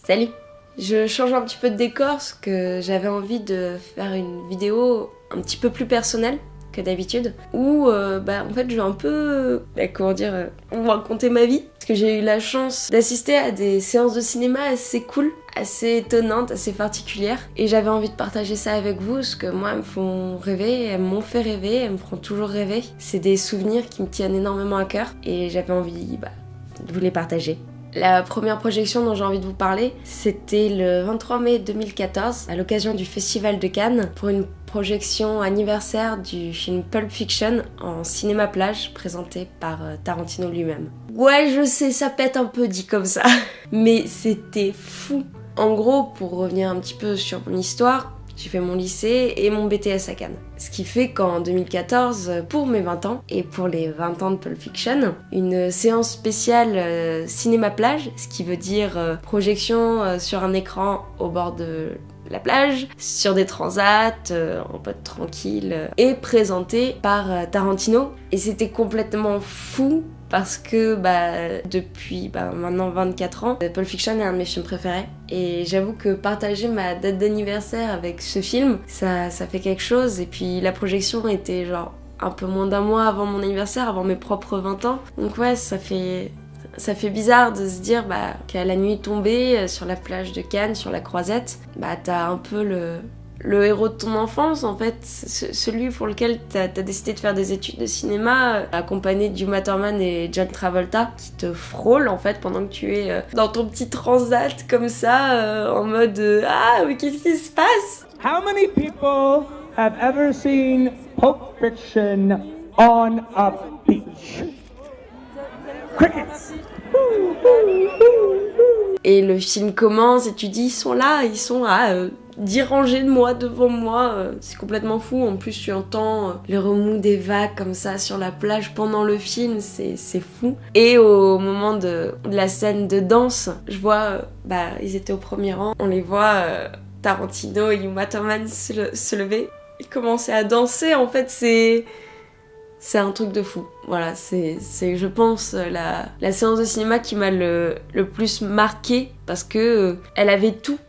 Salut! Je change un petit peu de décor parce que j'avais envie de faire une vidéo un petit peu plus personnelle que d'habitude où en fait je vais un peu vous raconter ma vie parce que j'ai eu la chance d'assister à des séances de cinéma assez cool, assez étonnantes, assez particulières et j'avais envie de partager ça avec vous parce que moi elles me font rêver, elles m'ont fait rêver, elles me feront toujours rêver. C'est des souvenirs qui me tiennent énormément à cœur et j'avais envie de vous les partager. La première projection dont j'ai envie de vous parler, c'était le 23 mai 2014, à l'occasion du Festival de Cannes, pour une projection anniversaire du film Pulp Fiction en cinéma plage, présenté par Tarantino lui-même. Ouais, je sais, ça pète un peu dit comme ça, mais c'était fou. En gros, pour revenir un petit peu sur mon histoire, j'ai fait mon lycée et mon BTS à Cannes. Ce qui fait qu'en 2014, pour mes 20 ans et pour les 20 ans de Pulp Fiction, une séance spéciale cinéma-plage, ce qui veut dire projection sur un écran au bord de la plage, sur des transats, en pote tranquille, est présentée par Tarantino. Et c'était complètement fou parce que depuis maintenant 24 ans, Pulp Fiction est un de mes films préférés. Et j'avoue que partager ma date d'anniversaire avec ce film, ça fait quelque chose. Et puis la projection était genre un peu moins d'un mois avant mon anniversaire, avant mes propres 20 ans. Donc ouais, ça fait bizarre de se dire qu'à la nuit tombée, sur la plage de Cannes, sur la Croisette, t'as un peu le héros de ton enfance, en fait, celui pour lequel t'as décidé de faire des études de cinéma, accompagné d'Uma Thurman et John Travolta, qui te frôlent, en fait, pendant que tu es dans ton petit transat, comme ça, en mode « Ah, mais qu'est-ce qui se passe ?» How many people have ever seen Pulp Fiction on a beach? Crickets! Et le film commence et tu dis, ils sont là, ils sont à 10 rangées de moi devant moi, c'est complètement fou. En plus tu entends le remous des vagues comme ça sur la plage pendant le film, c'est fou. Et au moment de la scène de danse, je vois, ils étaient au premier rang, on les voit, Tarantino et Uma Thurman se lever et commencer à danser. En fait c'est un truc de fou. Voilà, c'est je pense la séance de cinéma qui m'a le plus marquée parce que elle avait tout.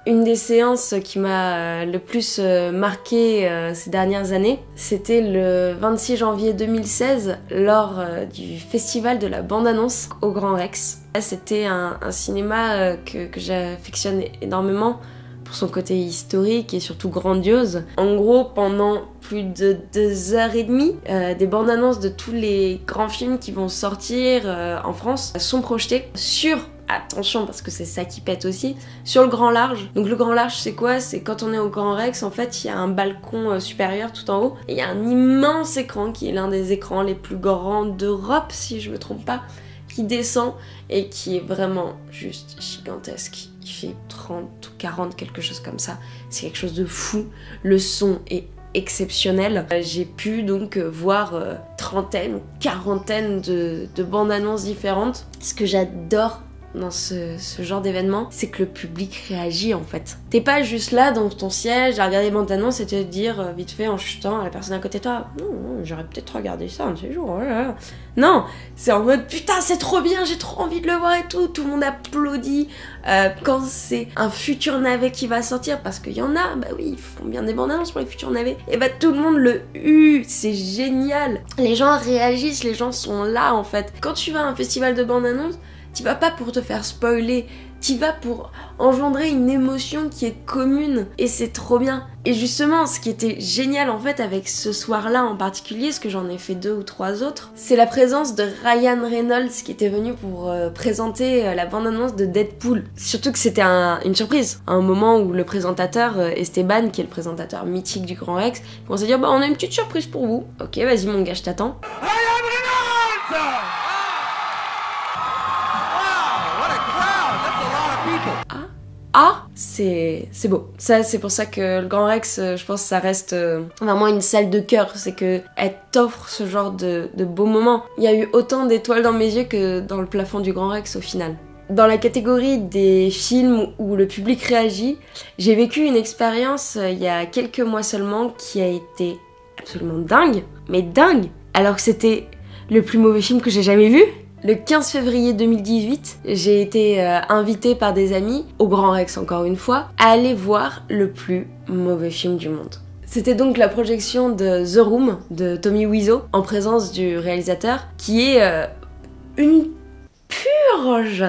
Une des séances qui m'a le plus marquée ces dernières années, c'était le 26 janvier 2016 lors du festival de la bande-annonce au Grand Rex. C'était un cinéma que j'affectionne énormément pour son côté historique et surtout grandiose. En gros, pendant plus de 2h30, des bandes annonces de tous les grands films qui vont sortir en France sont projetés sur, attention parce que c'est ça qui pète aussi, sur le grand large. Donc le grand large c'est quoi? C'est quand on est au Grand Rex, en fait il y a un balcon supérieur tout en haut et il y a un immense écran qui est l'un des écrans les plus grands d'Europe si je me trompe pas, qui descend et qui est vraiment juste gigantesque. Il fait 30 ou 40, quelque chose comme ça. C'est quelque chose de fou. Le son est exceptionnel. J'ai pu donc voir trentaine ou quarantaine de bandes annonces différentes. Ce que j'adore dans ce genre d'événement, c'est que le public réagit en fait. T'es pas juste là dans ton siège à regarder les bandes annonces et te dire vite fait en chutant à la personne à côté de toi « Non, j'aurais peut-être regardé ça un de ces jours. Voilà. » Non, c'est en mode « Putain, c'est trop bien, j'ai trop envie de le voir et tout. » Tout le monde applaudit quand c'est un futur navet qui va sortir parce qu'il y en a, oui, ils font bien des bandes annonces pour les futurs navets. Et tout le monde le hue, c'est génial. Les gens réagissent, les gens sont là en fait. Quand tu vas à un festival de bandes annonces, t'y vas pas pour te faire spoiler, t'y vas pour engendrer une émotion qui est commune et c'est trop bien. Et justement, ce qui était génial en fait avec ce soir-là en particulier, parce que j'en ai fait 2 ou 3 autres, c'est la présence de Ryan Reynolds qui était venu pour présenter la bande-annonce de Deadpool. Surtout que c'était une surprise, à un moment où le présentateur Esteban, qui est le présentateur mythique du Grand Rex, commence à dire on a une petite surprise pour vous. Ok, vas-y mon gars, je t'attends. Ryan Reynolds! C'est beau. Ça, c'est pour ça que le Grand Rex, je pense que ça reste vraiment une salle de cœur. C'est que elle t'offre ce genre de beaux moments. Il y a eu autant d'étoiles dans mes yeux que dans le plafond du Grand Rex au final. Dans la catégorie des films où le public réagit, j'ai vécu une expérience il y a quelques mois seulement qui a été absolument dingue. Mais dingue! Alors que c'était le plus mauvais film que j'ai jamais vu. Le 15 février 2018, j'ai été invitée par des amis, au Grand Rex encore une fois, à aller voir le plus mauvais film du monde. C'était donc la projection de The Room de Tommy Wiseau en présence du réalisateur qui est une purge.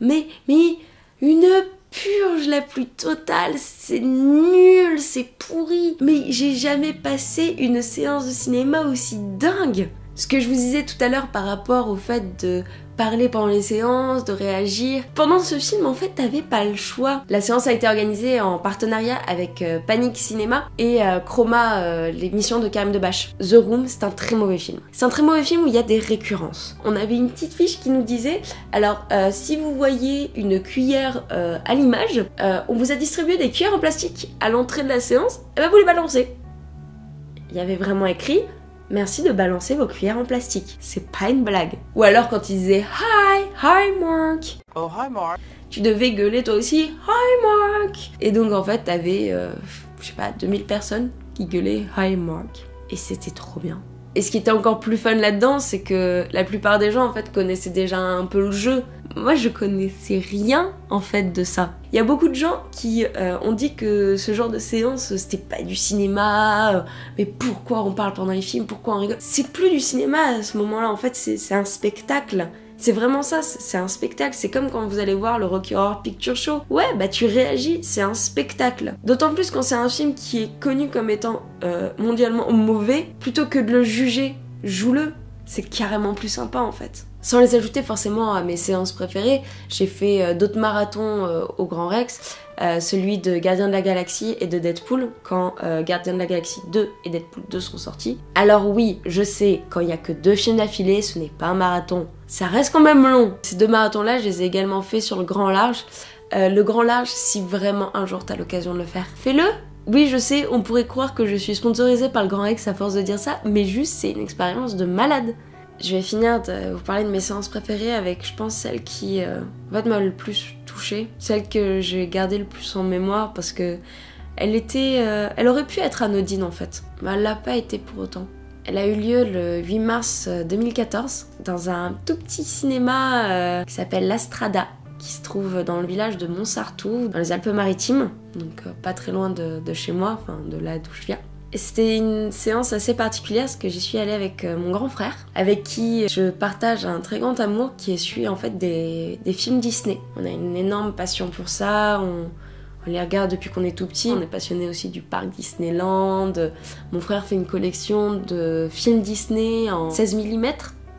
Mais une purge la plus totale, c'est nul, c'est pourri. Mais j'ai jamais passé une séance de cinéma aussi dingue. Ce que je vous disais tout à l'heure par rapport au fait de parler pendant les séances, de réagir. Pendant ce film, en fait, t'avais pas le choix. La séance a été organisée en partenariat avec Panic Cinéma et Chroma, l'émission de Karim Debache. The Room, c'est un très mauvais film. C'est un très mauvais film où il y a des récurrences. On avait une petite fiche qui nous disait, alors, si vous voyez une cuillère à l'image, on vous a distribué des cuillères en plastique à l'entrée de la séance, et ben vous les balancez. Il y avait vraiment écrit... Merci de balancer vos cuillères en plastique. C'est pas une blague. Ou alors quand ils disaient Hi Mark. Oh, hi Mark. Tu devais gueuler toi aussi Hi Mark. Et donc en fait t'avais, je sais pas, 2000 personnes qui gueulaient Hi Mark. Et c'était trop bien. Et ce qui était encore plus fun là-dedans, c'est que la plupart des gens en fait connaissaient déjà un peu le jeu. Moi je connaissais rien en fait de ça. Il y a beaucoup de gens qui ont dit que ce genre de séance c'était pas du cinéma, mais pourquoi on parle pendant les films, pourquoi on rigole. C'est plus du cinéma à ce moment-là, en fait c'est un spectacle. C'est vraiment ça, c'est un spectacle. C'est comme quand vous allez voir le Rocky Horror Picture Show. Ouais, bah tu réagis, c'est un spectacle. D'autant plus quand c'est un film qui est connu comme étant mondialement mauvais, plutôt que de le juger, joue-le. C'est carrément plus sympa en fait. Sans les ajouter forcément à mes séances préférées, j'ai fait d'autres marathons au Grand Rex, celui de Gardiens de la Galaxie et de Deadpool, quand Gardiens de la Galaxie 2 et Deadpool 2 sont sortis. Alors oui, je sais, quand il n'y a que 2 films d'affilée, ce n'est pas un marathon. Ça reste quand même long. Ces 2 marathons-là, je les ai également fait sur le Grand Large. Le Grand Large, si vraiment un jour t'as l'occasion de le faire, fais-le. Oui, je sais, on pourrait croire que je suis sponsorisée par le Grand Rex à force de dire ça, mais juste, c'est une expérience de malade. Je vais finir de vous parler de mes séances préférées avec, je pense, celle qui m'a le plus touchée. Celle que j'ai gardée le plus en mémoire parce que elle aurait pu être anodine en fait, mais elle l'a pas été pour autant. Elle a eu lieu le 8 mars 2014 dans un tout petit cinéma qui s'appelle l'Astrada, qui se trouve dans le village de Montsartou, dans les Alpes-Maritimes, donc pas très loin de chez moi, enfin de là d'où je viens. Et c'était une séance assez particulière parce que j'y suis allée avec mon grand frère, avec qui je partage un très grand amour qui est celui en fait des films Disney. On a une énorme passion pour ça, on les regarde depuis qu'on est tout petit, on est passionné aussi du parc Disneyland. Mon frère fait une collection de films Disney en 16 mm.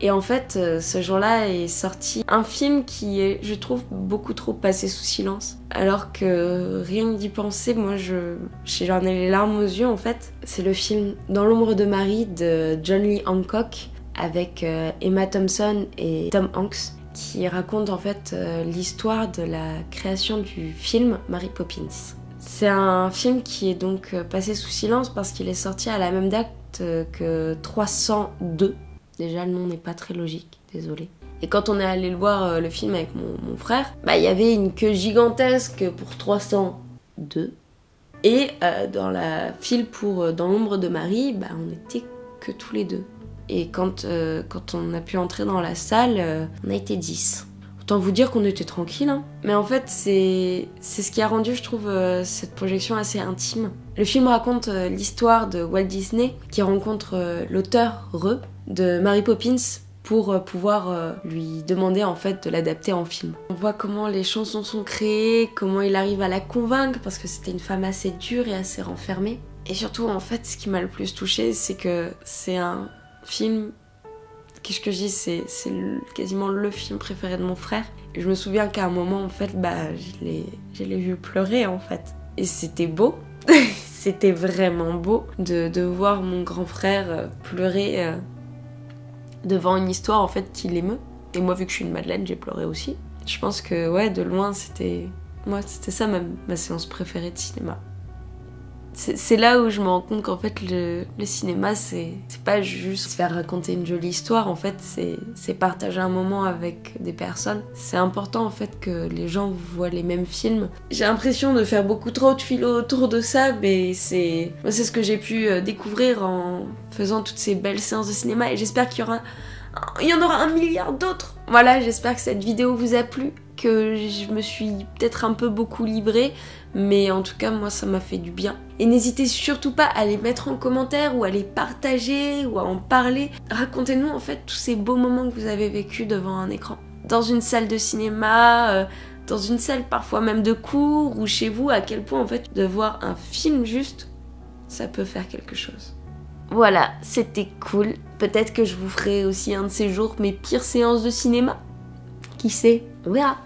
Et en fait, ce jour-là est sorti un film qui est, je trouve, beaucoup trop passé sous silence. Alors que rien que d'y penser, moi j'en ai les larmes aux yeux en fait. C'est le film Dans l'ombre de Marie de John Lee Hancock avec Emma Thompson et Tom Hanks, qui raconte en fait l'histoire de la création du film Mary Poppins. C'est un film qui est donc passé sous silence parce qu'il est sorti à la même date que 302. Déjà, le nom n'est pas très logique, désolée. Et quand on est allé le voir, le film avec mon frère, bah il y avait une queue gigantesque pour 302. Et dans la file pour Dans l'ombre de Marie, bah on était que tous les deux. Et quand on a pu entrer dans la salle, on a été 10. Autant vous dire qu'on était tranquille, hein. Mais en fait, c'est ce qui a rendu, je trouve, cette projection assez intime. Le film raconte l'histoire de Walt Disney qui rencontre l'auteur de Mary Poppins pour pouvoir lui demander en fait de l'adapter en film. On voit comment les chansons sont créées, comment il arrive à la convaincre parce que c'était une femme assez dure et assez renfermée. Et surtout, en fait, ce qui m'a le plus touchée, c'est que c'est un film... Qu'est-ce que je dis, c'est quasiment le film préféré de mon frère. Et je me souviens qu'à un moment, en fait, je l'ai vu pleurer, en fait. Et c'était beau. C'était vraiment beau de voir mon grand frère pleurer devant une histoire, en fait, qu'il émeut. Et moi, vu que je suis une madeleine, j'ai pleuré aussi. Je pense que, ouais, de loin, c'était ça ma séance préférée de cinéma. C'est là où je me rends compte qu'en fait le cinéma c'est pas juste se faire raconter une jolie histoire, en fait c'est partager un moment avec des personnes. C'est important en fait que les gens voient les mêmes films. J'ai l'impression de faire beaucoup trop de philo autour de ça, mais c'est ce que j'ai pu découvrir en faisant toutes ces belles séances de cinéma, et j'espère qu'il y aura il y en aura 1 milliard d'autres. Voilà, j'espère que cette vidéo vous a plu, que je me suis peut-être un peu beaucoup livrée, mais en tout cas moi ça m'a fait du bien. Et n'hésitez surtout pas à les mettre en commentaire ou à les partager ou à en parler. Racontez-nous en fait tous ces beaux moments que vous avez vécus devant un écran. Dans une salle de cinéma, dans une salle parfois même de cours ou chez vous, à quel point en fait de voir un film juste, ça peut faire quelque chose. Voilà, c'était cool. Peut-être que je vous ferai aussi un de ces jours mes pires séances de cinéma. Qui sait? On verra.